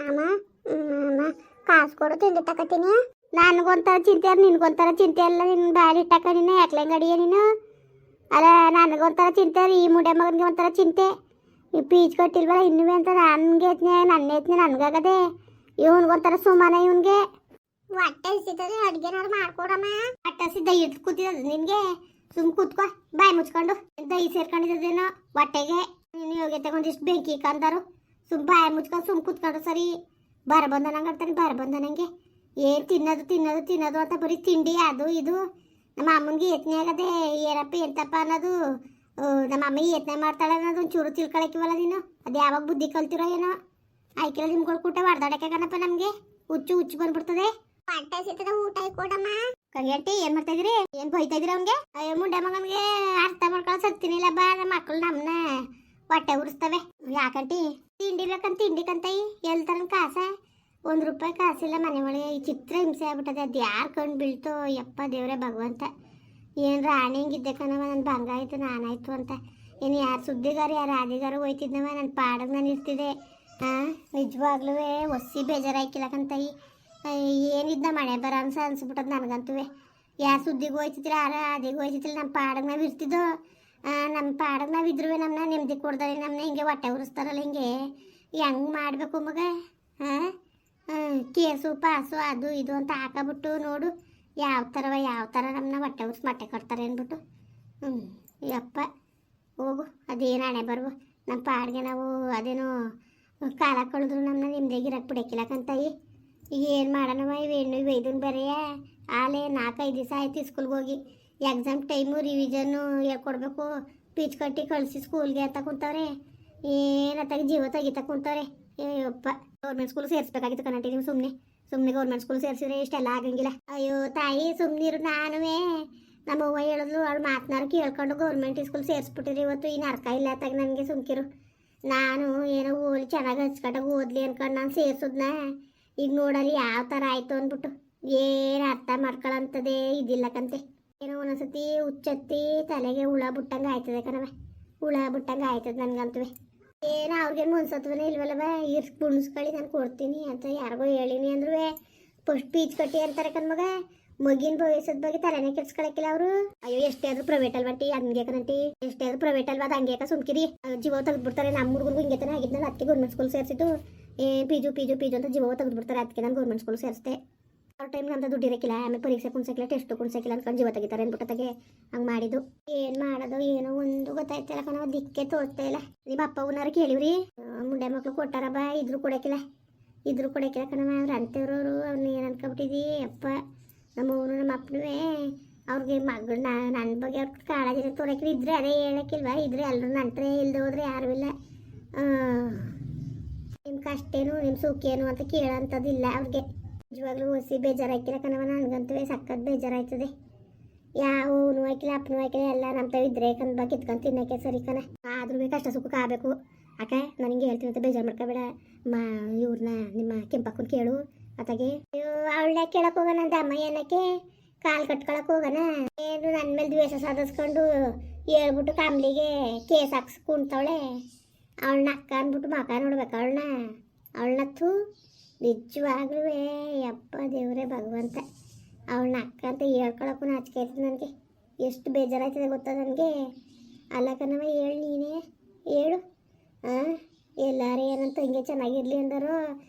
ಅಮ್ಮ ಅಮ್ಮ ಕಾಸು ಕೊಡು ತಿಂಡಿ ತಕತೀನಿ. ನನಗೊಂಥರ ಚಿಂತೆ ನಿನ್ಗೊಂಥರ ಚಿಂತೆ ಅಲ್ಲ. ನಿನ್ನ ಬ್ಯಾಡಿ ಇಟ್ಟಕ್ಕ ನೀನು ಯಾಕ್ಲಂಗಡಿಯ ನೀನು ಅಲ್ಲ. ನನಗೊಂಥರ ಚಿಂತೆ ಈ ಮುಡೆ ಮಗನಿಗೆ ಒಂಥರ ಚಿಂತೆ. ಈ ಪೀಚ್ ಕೊಟ್ಟಿಲ್ವಲ್ಲ ಇನ್ನೂ ಅಂತ ನನಗೆ ಯತ್ನೆ ನನ್ನ ಯತ್ನೆ ನನಗಾಗದೆ. ಇವನ್ಗೊಂಥರ ಸುಮ್ಮನೆ ಇವನ್ಗೆ ಹೊಟ್ಟೆ ಹಸಿತದೆ. ಅಡುಗೆನಾರು ಮಾಡ್ಕೊಡಮ್ಮ. ಹೊಟ್ಟೆ ಹಸಿ ದೈ ಇಟ್ಟು ಕೂತಿರೋದು ನಿನಗೆ. ಸುಮ್ ಕೂತ್ಕೊ ಬಾಯಿ ಮುಚ್ಕೊಂಡು. ದೈ ಸೇರ್ಕೊಂಡಿದ್ದೇನೋ ಹೊಟ್ಟೆಗೆ. ನೀನು ಯೋಗ್ಯತೆ ಒಂದಿಷ್ಟು ಬೆಂಕಿ ಕಂದರು. ಸುಮ್ ಬಾಯಿ ಮುಚ್ಕೊಂಡು ಸುಮ್ ಕೂತ್ಕೊಂಡು ಸರಿ. ಬರ ಬಂದ ನಂಗೆ ಆಡ್ತಾನೆ. ಬರ ಬಂದ ನನಗೆ ಏನು ತಿನ್ನೋದು ತಿನ್ನೋದು ತಿನ್ನೋದು ಅಂತ ಬರೀ ತಿಂಡಿ ಅದು ಇದು. ನಮ್ಮ ಅಮ್ಮನಿಗೆ ಯತ್ನೆ ಆಗದೆ. ಏನಪ್ಪ ಎಂತಪ್ಪ ಅನ್ನೋದು. ನಮ್ಮ ಅಮ್ಮ ಯತ್ನೆ ಮಾಡ್ತಾಳೆ ಅನ್ನೋದು ಒಂಚೂರು ತಿಳ್ಕೊಳಕ್ಕಿವಲ್ಲ ನೀನು. ಅದು ಯಾವಾಗ ಬುದ್ಧಿ ಕಲ್ತಿರೋ ಏನೋ. ಆಯ್ಕೆಲ್ಲ ನಿಮ್ಗಳು ಕೂಟ ಹೊಡೆದಾಡಕ್ಕೆ ಕಣಪ್ಪ ನಮಗೆ. ಹುಚ್ಚು ಬಂದ್ಬಿಡ್ತದೆ. ಹೊಟ್ಟೆ ಸಿಗ್ತದೆ ಊಟ ಕೊಡಮ್ಮ. ಕರಿಯಂಟಿ ಏನ್ ಮಾಡ್ತಾ ಇದ್ರಿ? ಏನ್ ಬೈತಾ ಇದ್ರಿ ಅವ್ನಿಗೆ? ಅಯ್ಯೋ ಮುಂಡೆ ಮಗನಿಗೆ ಅರ್ಥ ಮಾಡ್ಕೊಳ್ಳೋ ಸತ್ತಿನಿಲ್ಲ ಬಾ. ನಮ್ಮ ಮಕ್ಕಳು ನಮ್ಮನ್ನ ಹೊಟ್ಟೆ ಉರಿಸ್ತವೆ. ಯಾಕಂಟಿ ತಿಂಡಿ ಬೇಕಂತ ತಿಂಡಿಕಂತೈ ಎಲ್ತಾರ ಕಾಸ? ₹1 ಕಾಸಿಲ್ಲ ಮನೆ ಒಳಗೆ. ಈ ಚಿತ್ರ ಹಿಂಸೆ ಆಗ್ಬಿಟ್ಟದೆ. ಅದು ಯಾರು ಕಂಡು ಬೀಳ್ತೋ ಯಪ್ಪ ದೇವ್ರೆ ಭಗವಂತ. ಏನು ರಾಣಿ ಹಿಂಗಿದ್ದೆ ಕಣವ. ನನ್ನ ಭಂಗ ಆಯ್ತು ನಾನಾಯ್ತು ಅಂತ. ಏನು ಯಾರು ಸುದ್ದಿಗಾರ ಯಾರು ಆದಿಗಾರ ಹೋಯ್ತಿದ್ನವ. ನನ್ನ ಪಾಡಗೆ ನಾನು ಇರ್ತಿದ್ದೆ. ನಿಜವಾಗ್ಲೂ ಒಸಿ ಬೇಜಾರಾಯ್ಕಿಲ್ಲಕಂತೈ. ಏನಿದ್ದ ಮಳೆ ಬರ ಅನ್ಸ್ಬಿಟ್ಟದ ನನಗಂತೂ. ಯಾರು ಸುದ್ದಿಗೆ ಹೋಯ್ತಿದ್ರ ಯಾರ ಆದಿಗೆ ಹೋಯ್ತಿದ್ದಿಲ್ಲ. ನಮ್ಮ ಪಾಡಗೆ ನಾವು ಇರ್ತಿದ್ದೋ. ನಮ್ಮ ಪಾಡಗೆ ನಾವು ಇದ್ರೂ ನಮ್ಮನ್ನ ನೆಮ್ಮದಿ ಕೊಡ್ತಾರೆ. ನಮ್ಮನ್ನ ಹಿಂಗೆ ಹೊಟ್ಟೆ ಉರಿಸ್ತಾರಲ್ಲ. ಹಿಂಗೆ ಹೆಂಗೆ ಮಾಡಬೇಕು ಮಗ? ಕೇಸು ಪಾಸು ಅದು ಇದು ಅಂತ ಹಾಕಬಿಟ್ಟು ನೋಡು ಯಾವ ಥರ ನಮ್ಮನ್ನ ಹೊಟ್ಟೆ ಉರಿಸಿ ಮೊಟ್ಟೆ ಕೊಡ್ತಾರೆ ಅಂದ್ಬಿಟ್ಟು. ಯಪ್ಪ ಹೋಗು. ಅದೇನು ಹಣೆ ಬರುವ. ನಮ್ಮ ಪಾಡಿಗೆ ನಾವು ಅದೇನೋ ಕಾಲ ಕಳೆದ್ರು ನಮ್ಮನ್ನ ನಿಮ್ದಾಗಿರಕ್ಕೆ ಬಿಡಕ್ಕಿಲ್ಲಕಂತಾಯಿ. ಈಗ ಏನು ಮಾಡೋಣವ? ಇವೇನು ಇದನ್ನು ಬೇರೆಯ ಆಲೇ 4-5 ದಿವಸ ಆಯ್ತು ಸ್ಕೂಲ್ಗೆ ಹೋಗಿ. ಎಕ್ಸಾಮ್ ಟೈಮು ರಿವಿಷನ್ನು ಹೇಳ್ಕೊಡ್ಬೇಕು. ಪೀಚ್ ಕಟ್ಟಿ ಕಳಿಸಿ ಸ್ಕೂಲ್ಗೆ ಅಂತ ಕುಂತವ್ರೆ. ಏನತ್ತಾಗ ಜೀವ ತೆಗಿತಾ ಕುಂತವ್ರೆ. ಅಯ್ಯಪ್ಪ ಗೌರ್ಮೆಂಟ್ ಸ್ಕೂಲ್ ಸೇರಿಸ್ಬೇಕಾಗಿತ್ತು ಕಣಂಟಿ. ನೀವು ಸುಮ್ಮನೆ ಗೌರ್ಮೆಂಟ್ ಸ್ಕೂಲ್ ಸೇರಿಸಿದ್ರೆ ಇಷ್ಟೆಲ್ಲ ಆಗಂಗಿಲ್ಲ. ಅಯ್ಯೋ ತಾಯಿ ಸುಮ್ಮನಿರು. ನಾನುವೇ ನಮ್ಮವ್ವ ಹೇಳಿದ್ಲು ಅವಳು ಮಾತನಾರು ಕೇಳ್ಕೊಂಡು ಗೌರ್ಮೆಂಟ್ ಸ್ಕೂಲ್ ಸೇರಿಸ್ಬಿಟ್ಟಿರಿ. ಇವತ್ತು ಈ ನರ್ಕ ಇಲ್ಲ ಅತ್ತಾಗ ನನಗೆ ಸುಮ್ಕಿರು. ನಾನು ಏನೋ ಓಲಿ ಚೆನ್ನಾಗಿ ಹಚ್ಕಟ್ಟಾಗ ಓದ್ಲಿ ಅನ್ಕೊಂಡು ನಾನು ಸೇರಿಸಿದ್ನ. ಈಗ ನೋಡಲಿ ಯಾವ ಥರ ಆಯಿತು ಅಂದ್ಬಿಟ್ಟು. ಏನು ಅರ್ಥ ಮಾಡ್ಕೊಳ್ಳೋಂಥದ್ದೇ ಇದಿಲ್ಲಕಂತೆ. ಏನೋ ಒಂದೊಂದ್ಸತಿ ಹುಚ್ಚತ್ತಿ ತಲೆಗೆ ಹುಳ ಬಿಟ್ಟಂಗೆ ಆಯ್ತದೆ ಕಣವ. ಹುಳ ಬಿಟ್ಟಂಗೆ ಆಯ್ತದೆ ನನಗಂತೂ. ಏನೋ ಅವ್ರಿಗೇನು ಮುನ್ಸತ್ವನೇ ಇಲ್ವಲ್ಲವ. ಕುಣಿಸ್ಕೊಳ್ಳಿ ನಾನು ಕೊಡ್ತೀನಿ ಅಂತ ಯಾರಿಗೋ ಹೇಳಿನಿ ಅಂದ್ರೂ ಫಸ್ಟ್ ಪೀಚ್ ಕಟ್ಟಿ ಅಂತಾರೆ ಕಣ್ಮಗ. ಮಗಿನ ಭವಿಷ್ಯದ ಬಗ್ಗೆ ತಲೆನೇ ಕೆಡ್ಸ್ಕೊಳಕ್ಕಿಲ್ಲ ಅವರು. ಅಯ್ಯೋ ಎಷ್ಟೇ ಆದ್ರೂ ಪ್ರೈವೇಟ್ ಅಲ್ವಂಟಿ. ಹಂಗೆ ಕಣಂಟಿ ಎಷ್ಟೇ ಆದ್ರೂ ಪ್ರೈವೇಟ್ ಅಲ್ವಾ. ಅದು ಹಂಗೆ ಸುಮ್ಕಿರಿ. ಜೀವ ತೆಗೆದ್ಬಿಡ್ತಾರೆ. ನಮ್ಮ ಹುಡುಗರಿಗೂ ಹಿಂಗೆ ತಾನೆ ಆಗಿದ್ನಲ್ಲ. ಅದಕ್ಕೆ ಗೌರ್ಮೆಂಟ್ ಸ್ಕೂಲ್ ಸೇರಿಸಿದ್ದು. ಪೀಜು ಅಂತ ಜೀವ ತೆಗೆದ್ಬಿಡ್ತಾರೆ. ಅದಕ್ಕೆ ನಾನು ಗೌರ್ಮೆಂಟ್ ಸ್ಕೂಲ್ ಸೇರಿಸ್ದೆ. ಅವ್ರ ಟೈಮ್ಗೆ ಅಂತ ದುಡ್ಡು ಇರೋಕ್ಕಿಲ್ಲ. ಆಮೇಲೆ ಪರೀಕ್ಷೆ ಕುಣ್ಸಕ್ಕಿಲ್ಲ, ಟೆಸ್ಟ್ ಕುಣ್ಸಕ್ಕಿಲ್ಲ ಅಂದ್ಕೊಂಡು ಜೀವ ತೆಗಿತಾರೆ ಅಂದ್ಬಿಟ್ಟಗೆ ಹಂಗೆ ಮಾಡಿದ್ದು. ಏನು ಮಾಡೋದು ಏನೋ ಒಂದು ಗೊತ್ತಾಯ್ತಿಲ್ಲ ಕಣ. ದಿಕ್ಕೆ ತೋರ್ತಾ ಇಲ್ಲ. ನಿಮ್ಮ ಅಪ್ಪ ಅವನಾರು ಕೇಳಿವ್ರಿ. ಮುಂಡೆ ಮಕ್ಳು ಕೊಟ್ಟಾರ ಬಾ. ಇದ್ರೂ ಕೊಡೋಕ್ಕಿಲ್ಲ ಕಣವ. ಅವ್ರು ಅಂತೇವ್ರವರು. ಅವ್ರನ್ನ ಏನು ಅನ್ಕೊಬಿಟ್ಟಿದ್ದಿ ಅಪ್ಪ. ನಮ್ಮವನು ನಮ್ಮ ಅಪ್ಪನೂ ಅವ್ರಿಗೆ ಮಗಳು ನನ್ನ ಬಗ್ಗೆ ಅವ್ರ ಕಾಳಜಿನ ತೋರಕ್ಕಿಲ್ಲ. ಇದ್ರೆ ಅದೇ ಹೇಳಕ್ಕಿಲ್ವಾ? ಇದ್ರೆ ಎಲ್ಲರೂ ನಂತರೇ ಇಲ್ಲದೆ ಹೋದ್ರೆ ಯಾರೂ ಇಲ್ಲ. ನಿಮ್ಮ ಕಷ್ಟೇನು ನಿಮ್ಮ ಸುಖೇನು ಅಂತ ಕೇಳೋಂಥದ್ದಿಲ್ಲ ಅವ್ರಿಗೆ. ನಿಜವಾಗ್ಲೂ ಹೊಸಿ ಬೇಜಾರಾಯ್ಕಿಲ್ಲ ಕಣವ. ನನಗಂತೂ ಸಖತ್ ಬೇಜಾರಾಯ್ತದೆ. ಯಾವನು ಹಾಕಿಲ್ಲ ಅಪ್ಪನೂ ಹಾಕಿಲ್ಲ. ಎಲ್ಲ ನಮ್ಮ ತಾವು ಇದ್ರೆ ಕಂದ ಕಿತ್ಕೊಂಡು ತಿನ್ನೋಕ್ಕೆ ಸರಿ ಕಣ. ಆದ್ರೂ ಕಷ್ಟ ಸುಖಕ್ಕೆ ಆಗಬೇಕು. ಅಕ್ಕ ನನಗೆ ಹೇಳ್ತೀನಿ ಅಂತ ಬೇಜಾರು ಮಾಡ್ಕೋಬೇಡ. ಇವ್ರನ್ನ ನಿಮ್ಮ ಕೆಂಪಕ್ಕನ ಕೇಳು ಅತ್ತಾಗೆ. ಅವಳನ್ನ ಕೇಳಕ್ಕೆ ಹೋಗೋಣ ಅಂತ ಅಮ್ಮ ಏನಕ್ಕೆ ಕಾಲು ಕಟ್ಕೊಳಕ್ಕೆ ಹೋಗೋಣ. ಏನು ನನ್ನ ಮೇಲೆ ದ್ವೇಷ ಸಾಧಿಸ್ಕೊಂಡು ಹೇಳ್ಬಿಟ್ಟು ಕಾಮ್ಲಿಗೆ ಕೇಸ್ ಹಾಕ್ಸಿ ಕುಣ್ತವಳೆ. ಅವಳನ್ನ ಅಕ್ಕ ಅಂದ್ಬಿಟ್ಟು ಮಕ ನೋಡ್ಬೇಕು ಅವಳನ್ನತ್ತು. ನಿಜವಾಗ್ಲೂ ಯಪ್ಪ ದೇವರೇ ಭಗವಂತ. ಅವಳನ್ನ ಅಕ್ಕ ಅಂತ ಹೇಳ್ಕೊಳಕ್ಕೂ ನಾಚಿಕೆ ಆಯ್ತದೆ ನನಗೆ. ಎಷ್ಟು ಬೇಜಾರಾಯ್ತದೆ ಗೊತ್ತಾ ನನಗೆ. ಅಲ್ಲ ಕಣವ ಹೇಳು ನೀನೇ ಹೇಳು. ಎಲ್ಲಾರು ಏನಂತ ಹಿಂಗೆ ಚೆನ್ನಾಗಿರ್ಲಿ ಅಂದರು.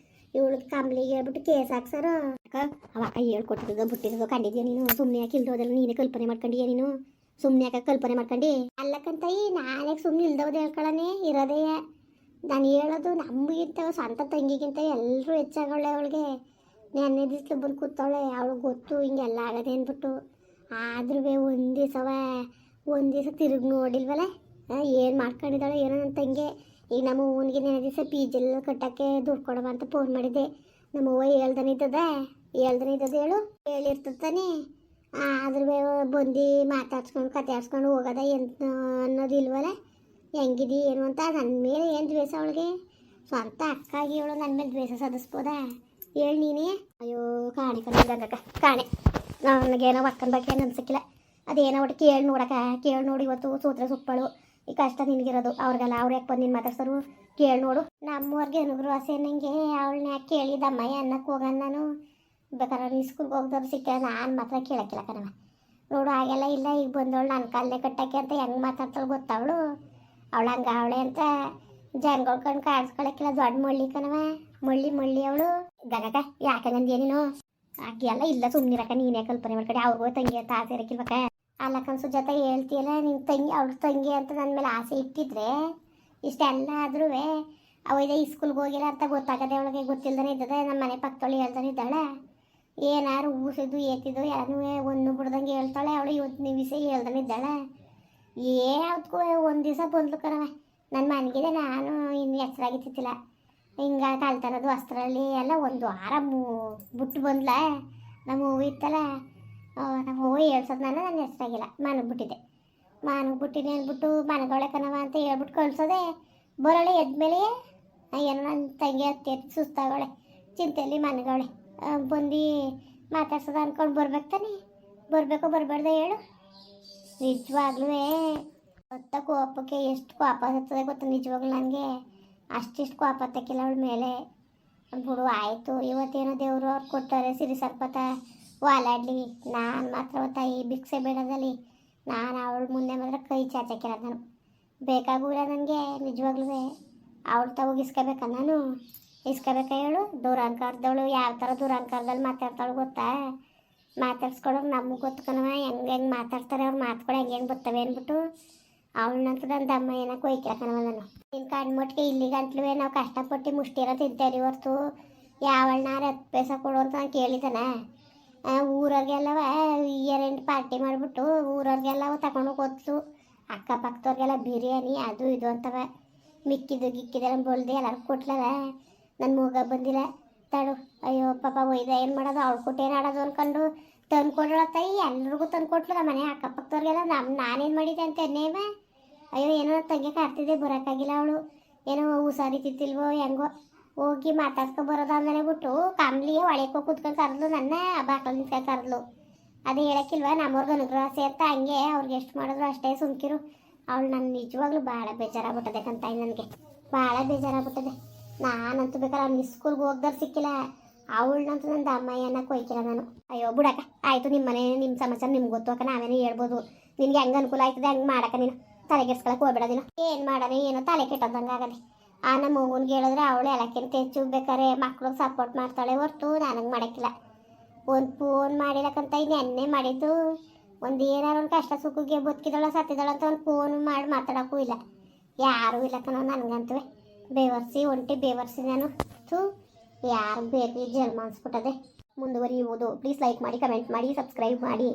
ಇವಳಿಗೆ ಕಂಬ್ಲಿಗೆ ಹೇಳ್ಬಿಟ್ಟು ಕೇಸ್ ಹಾಕ್ಸಾರ. ಅಕ್ಕ ಅವ ಅಕ್ಕ ಹೇಳ್ಕೊಟ್ಟಿದ್ದು ಬಿಟ್ಟಿದ್ದು ಕಂಡಿದ್ಯಾ ನೀನು? ಸುಮ್ಮನೆ ಯಾಕೆ ಇಲ್ದೋದೆಲ್ಲ ನೀನೇ ಕಲ್ಪನೆ ಮಾಡ್ಕೊಂಡಿಯಾ ನೀನು? ಸುಮ್ಮನೆ ಯಾಕೆ ಕಲ್ಪನೆ ಮಾಡ್ಕೊಂಡು? ಅಲ್ಲಕ್ಕಂತೈ ನಾನೇ ಸುಮ್ಮನೆ ಇಲ್ದೋದು ಹೇಳ್ಕೊಳ್ಳೋಣ ಇರೋದೇ. ನಾನು ಹೇಳೋದು ನಮಗಿಂತ ಸ್ವಂತ ತಂಗಿಗಿಂತ ಎಲ್ಲರೂ ಹೆಚ್ಚಾಗವಳೆ ಅವಳಿಗೆ. ನೆನ್ನೆ ದಿವ್ಸಲು ಬಂದು ಕೂತವಳೆ. ಅವಳಿಗೆ ಗೊತ್ತು ಹಿಂಗೆಲ್ಲ ಆಗದೆ ಅಂದ್ಬಿಟ್ಟು. ಆದ್ರೂ ಒಂದು ದಿವಸ ತಿರುಗಿ ನೋಡಿಲ್ವಲ್ಲ. ಏನು ಮಾಡ್ಕೊಂಡಿದ್ದಾಳೆ ಏನೋ ನನ್ನ ತಂಗಿ. ಈಗ ನಮ್ಮ ಊನಿಗೆ ನೆನೆ ದಿವಸ ಪಿಜಿಲ್ ಕಟ್ಟೋಕ್ಕೆ ದುಡ್ಡು ಕೊಡವ ಅಂತ ಫೋನ್ ಮಾಡಿದ್ದೆ. ನಮ್ಮವ್ವ ಹೇಳ್ದಾನೆ ಇದ್ದದ ಹೇಳು ಹೇಳಿರ್ತತಾನೆ. ಆದ್ರೂ ಬಂದು ಮಾತಾಡ್ಸ್ಕೊಂಡು ಕತೆ ಆಡ್ಸ್ಕೊಂಡು ಹೋಗೋದ ಎಂತ ಅನ್ನೋದಿಲ್ವಲ್ಲ. ಹೆಂಗಿದಿ ಏನು ಅಂತ. ನನ್ನ ಮೇಲೆ ಏನು ದ್ವೇಷ ಅವಳಿಗೆ? ಸ್ವಂತ ಅಕ್ಕಾಗಿ ಅವಳು ನನ್ನ ಮೇಲೆ ದ್ವೇಷ ಸಾಧಿಸ್ಬೋದಾ? ಹೇಳಿ ನೀನೇ. ಅಯ್ಯೋ ಕಾಣೆ ಕಣಕ್ಕ ಕಾಣೆ. ನನಗೇನೋ ಅಕ್ಕನ ಬಗ್ಗೆ ಏನು ಅನ್ಸಕ್ಕಿಲ್ಲ. ಅದೇನೋ ಒಟ್ಟು ಕೇಳಿ ನೋಡಿ ಇವತ್ತು ಸೂತ್ರ ಸುಪ್ಪಳು ಈ ಕಷ್ಟ ನಿನಗಿರೋದು ಅವ್ರಿಗೆಲ್ಲ ಅವ್ರು ಯಾಕೆ ಬಂದು ನಿನ್ನ ಮಾತಾಡ್ಸೋರು ಕೇಳಿ ನೋಡು. ನಮ್ಮವ್ರಿಗೆ ಅನುಗ್ರಹ ಆಸೆ ನಂಗೆ ಅವಳನ್ನ ಯಾಕೆ ಕೇಳಿದಮ್ಮಯ್ಯ ಅನ್ನಕ್ಕೆ ಹೋಗೋಣ ನಾನು. ಬೇಕಾದ್ರೆ ಸ್ಕೂಲ್ಗೆ ಹೋಗ್ದವ್ರು ಸಿಕ್ಕ ನಾನು ಮಾತ್ರ ಕೇಳಕ್ಕಿಲ್ಲ ಕಣವ. ನೋಡು ಹಾಗೆಲ್ಲ ಇಲ್ಲ, ಈಗ ಬಂದವಳು ನನ್ನ ಕಾಲೇ ಕಟ್ಟಕ್ಕೆ ಅಂತ ಹೆಂಗೆ ಮಾತಾಡ್ತಾಳೆ ಗೊತ್ತವಳು. ಅವಳು ಹಂಗೆ ಅವಳೆ ಅಂತ ಜನಗಳು ಕಣ್ಣು ಕಾಡಿಸ್ಕೊಳಕ್ಕಿಲ್ಲ. ದೊಡ್ಡ ಮಳ್ಳಿ ಕಣವ, ಮಳ್ಳಿ ಅವಳು. ಗಗಕ ಯಾಕೆ ನಂದೇನೇನು ಹಾಗೆಲ್ಲ ಇಲ್ಲ, ಸುಮ್ಮನಿರಕ್ಕ ನೀನೇ ಕಲ್ಪನೆ ಮಾಡ್ಕಡೆ. ಅವ್ರಿಗೂ ತಂಗಿ ಅಂತ ಆಸೆ ಇರಕ್ಕಿಲ್ವಕ್ಕ. ಅಲ್ಲ ಕನ್ಸು ಜೊತೆ ಹೇಳ್ತೀಯಲ್ಲ ನಿನ್ನ ತಂಗಿ, ಅವ್ಳ ತಂಗಿ ಅಂತ ನನ್ನ ಮೇಲೆ ಆಸೆ ಇಟ್ಟಿದ್ರೆ ಇಷ್ಟೆಲ್ಲ ಆದ್ರೂ ಅವೈದ ಈ ಸ್ಕೂಲ್ಗೆ ಹೋಗಿಲ್ಲ ಅಂತ ಗೊತ್ತಾಗದೆ ಅವಳಿಗೆ. ಗೊತ್ತಿಲ್ದೇ ಇದ್ದದೆ ನಮ್ಮ ಮನೆ ಪಕ್ಕದೊಳು ಹೇಳ್ತಾನೆ ಇದ್ದಾಳೆ. ಏನಾರು ಊಸಿದ್ದು ಏತಿದ್ದು ಯಾರನ್ನೂ ಒಂದು ಬಿಡ್ದಂಗೆ ಹೇಳ್ತಾಳೆ ಅವಳು. ಇವತ್ತು ನೀವು ವಿಷಯ ಹೇಳ್ದಾನೆ ಇದ್ದಾಳೆ. ಯಾವ್ದಕ್ಕೂ ಒಂದು ದಿವಸ ಬಂದ್ಲು ಕಣವ ನನ್ನ ಮನೆಗಿದೆ. ನಾನು ಇನ್ನು ಹೆಸರಾಗಿತ್ತಿಲ್ಲ ಹಿಂಗೆ ಕಲ್ತಾರದು ಅಷ್ಟರಲ್ಲಿ ಎಲ್ಲ ಒಂದು ವಾರ ಬಿಟ್ಟು ಬಂದ್ಲ. ನಮ್ಮ ಹೂವು ಇತ್ತಲ್ಲ, ನಮ್ಮ ಹೂವು ಹೇಳ್ಸೋದು ನಾನು ಹೆಸರಾಗಿಲ್ಲ ಮನಗ್ಬಿಟ್ಟಿದ್ದೆ. ಮನಗ್ಬಿಟ್ಟಿನಿ ಅಂದ್ಬಿಟ್ಟು ಮನಗೊಳೆ ಕಣವ ಅಂತ ಹೇಳ್ಬಿಟ್ಟು ಕಳ್ಸೋದೆ. ಬರೋಳೆ ಎದ್ಮೇಲೆ ಏನೋ ನನ್ನ ತಂಗಿ ಹತ್ತಿ ಸುಸ್ತಾಗೋಳೆ, ಚಿಂತೆಯಲ್ಲಿ ಮನಗೊಳೆ ಬಂದು ಮಾತಾಡ್ಸೋದು ಅಂದ್ಕೊಂಡು ಬರ್ಬೇಕು ತಾನೆ. ಬರಬೇಕೋ ಬರಬಾರ್ದೆ ಹೇಳು. ನಿಜವಾಗ್ಲೂ ಹೊತ್ತ ಕೋಪಕ್ಕೆ ಎಷ್ಟು ಕೋಪ ಹತ್ತದೆ ಗೊತ್ತು ನಿಜವಾಗ್ಲೂ. ನನಗೆ ಅಷ್ಟಿಷ್ಟು ಕೋಪ ತಕ್ಕಿಲ್ಲ ಅವಳ ಮೇಲೆ. ಬಿಡು ಆಯಿತು, ಇವತ್ತೇನೋ ದೇವರು ಅವ್ರು ಕೊಡ್ತಾರೆ ಸಿರಿ ಸರ್ಪತ ವಾಲಾಡ್ಲಿ. ನಾನು ಮಾತ್ರ ತಾಯಿ ಭಿಕ್ಷೆ ಬೇಡದಲ್ಲಿ ನಾನು ಅವಳ ಮುಂದೆ ಮಾತ್ರ ಕೈ ಚಾಚಕ್ಕಿಲ್ಲ. ನಾನು ಬೇಕಾಗಿಲ್ಲ ನನಗೆ ನಿಜವಾಗ್ಲೂ. ಅವಳು ತಗೋಗಿ ಇಸ್ಕೋಬೇಕಾ ನಾನು? ಇಸ್ಕೋಬೇಕಾ ಹೇಳು? ದುರಂಕಾರದವಳು ಯಾವ ಥರ ದುರಂಕಾರದಲ್ಲಿ ಮಾತಾಡ್ತಾಳು ಗೊತ್ತಾ? ಮಾತಾಡ್ಸ್ಕೊಳೋರು ನಮಗೆ ಗೊತ್ತು ಕಣವ, ಹೆಂಗೆ ಮಾತಾಡ್ತಾರೆ ಅವ್ರು ಮಾತುಗಳು ಹೆಂಗೆ ಬರ್ತವೆ ಅಂದ್ಬಿಟ್ಟು. ಅವಳನ್ನಂತೂ ನನ್ನ ದಮ್ಮ ಏನಕ್ಕೆ ಹೋಯ್ಕಿಲ್ಲ ಕಣವ ನಾನು. ನಿನ್ನ ಕಣ್ಮಟ್ಟಿಗೆ ಇಲ್ಲಿಗಂಟ್ಲೂ ನಾವು ಕಷ್ಟಪಟ್ಟು ಮುಷ್ಟಿರ ತಿಂತೇರಿ ಹೊರ್ತು ಯಾವಳನ್ನಾರು 10 ಪೈಸೆ ಕೊಡು ಅಂತ ನಾನು ಕೇಳಿದ್ದಾನೆ. ಊರವ್ರಿಗೆಲ್ಲವ ಇಯರ್ ಪಾರ್ಟಿ ಮಾಡಿಬಿಟ್ಟು ಊರವ್ರಿಗೆಲ್ಲ ತಗೊಂಡು ಗೊತ್ತು. ಅಕ್ಕಪಕ್ಕದವ್ರಿಗೆಲ್ಲ ಬಿರಿಯಾನಿ ಅದು ಇದು ಅಂತವ. ಮಿಕ್ಕಿದ್ದೆಲ್ಲ ಬೊಲ್ದೆ ಎಲ್ಲರೂ ಕೊಟ್ಲವ. ನನ್ನ ಮೂಗ ಬಂದಿಲ್ಲ ತಡು. ಅಯ್ಯೋ ಪಾಪ ಒಯ್ದ ಏನು ಮಾಡೋದು, ಅವಳು ಕೊಟ್ಟೇನು ಆಡೋದು ಅಂದ್ಕೊಂಡು ತಂದು ಕೊಡೋಳ ತಾಯಿ. ಎಲ್ರಿಗೂ ತಂದು ಕೊಟ್ಲು ನಮ್ಮ ಮನೆ ಅಕ್ಕಪಕ್ಕದವ್ರಿಗೆಲ್ಲ. ನಾನೇನು ಮಾಡಿದ್ದೆ ಅಂತ ಎನ್ನೇವ. ಅಯ್ಯೋ ಏನೋ ತಂಗಿ ಕಾಡ್ತಿದ್ದೆ ಬರೋಕ್ಕಾಗಿಲ್ಲ ಅವಳು. ಏನೋ ಹುಷಾರಿ ತಿಂತಿಲ್ವೋ ಹೆಂಗೋ ಹೋಗಿ ಮಾತಾಡ್ಸ್ಕೊಂಡು ಬರೋದು ಅಂದನೆ ಬಿಟ್ಟು ಕಂಬ್ಲಿಗೆ ಒಳಕ್ಕೆ ಕೂತ್ಕೊಂಡು ಕರೆದ್ಲು. ನನ್ನ ಬಾಕಲು ನಿಂತ್ಕೊಂಡು ಕರೆದ್ಲು. ಅದೇ ಹೇಳಕ್ಕಿಲ್ವ ನಮ್ಮವ್ರಿಗೆ ಅನುಗ್ರಹ ಅಂತ. ಹಂಗೆ ಅವ್ರಿಗೆ ಎಷ್ಟು ಮಾಡಿದ್ರು ಅಷ್ಟೇ ಸುಮ್ಕಿರು. ಅವಳು ನನ್ನ ನಿಜವಾಗ್ಲೂ ಭಾಳ ಬೇಜಾರಾಗ್ಬಿಟ್ಟದೆ ಕಂತಾಯಿ. ನನಗೆ ಭಾಳ ಬೇಜಾರಾಗ್ಬಿಟ್ಟದೆ. ನಾನಂತೂ ಬೇಕಾದ್ರೆ ಅವ್ನು ಸ್ಕೂಲ್ಗೆ ಹೋಗ್ದಾರು ಸಿಕ್ಕಿಲ್ಲ. ಅವಳನ್ನಂತೂ ನನ್ನ ಅಮ್ಮಯ್ಯನ ಕೊಯ್ಕಿಲ್ಲ ನಾನು. ಅಯ್ಯೋ ಬಿಡಕ್ಕ ಆಯಿತು, ನಿಮ್ಮ ಮನೆ ನಿಮ್ಮ ಸಮಾಚಾರ ನಿಮ್ಗೆ ಗೊತ್ತು ಅಕ್ಕ, ನಾವೇನೇ ಹೇಳ್ಬೋದು. ನಿನ್ಗೆ ಹೆಂಗೆ ಅನುಕೂಲ ಆಯ್ತದೆ ಹಂಗೆ ಮಾಡಕ್ಕ. ನೀನು ತಲೆಗೆಡ್ಸ್ಕೊಳಕ್ಕೆ ಹೋಗ್ಬೇಡ. ನೀನು ಏನು ಮಾಡೋಣ ಏನೋ ತಲೆ ಕೆಟ್ಟೋದಂಗೆ ಆಗದೆ. ನಮ್ಮ ಮಗುನ್ಗೆ ಹೇಳಿದ್ರೆ ಅವಳು ಎಲ್ಲಕ್ಕಿಂತ ಹೆಚ್ಚು ಬೇಕಾರೆ ಮಕ್ಳಿಗೆ ಸಪೋರ್ಟ್ ಮಾಡ್ತಾಳೆ ಹೊರ್ತು ನನಗೆ ಮಾಡೋಕ್ಕಿಲ್ಲ. ಒಂದು ಫೋನ್ ಮಾಡಿಲ್ಲಕ್ಕಂತ ನೆನ್ನೆ ಮಾಡಿದ್ದು. ಒಂದು ಏನಾರು ಒಂದು ಕಷ್ಟ ಸುಖಕ್ಕೆ ಬದುಕಿದಳ ಸತ್ತಿದಳ ಅಂತ ಒಂದು ಫೋನ್ ಮಾಡಿ ಮಾತಾಡೋಕ್ಕೂ ಇಲ್ಲ. ಯಾರೂ ಇಲ್ಲ ಕಣೋ ನನಗಂತೂ. ಬೇವರ್ಸಿ ನಾನು ಯಾರು ಬೇಕು ಜನ್ಮ ಅನ್ಸ್ಬಿಟ್ಟದೆ. ಮುಂದುವರಿಯುವುದು. ಪ್ಲೀಸ್ ಲೈಕ್ ಮಾಡಿ, ಕಮೆಂಟ್ ಮಾಡಿ, ಸಬ್ಸ್ಕ್ರೈಬ್ ಮಾಡಿ.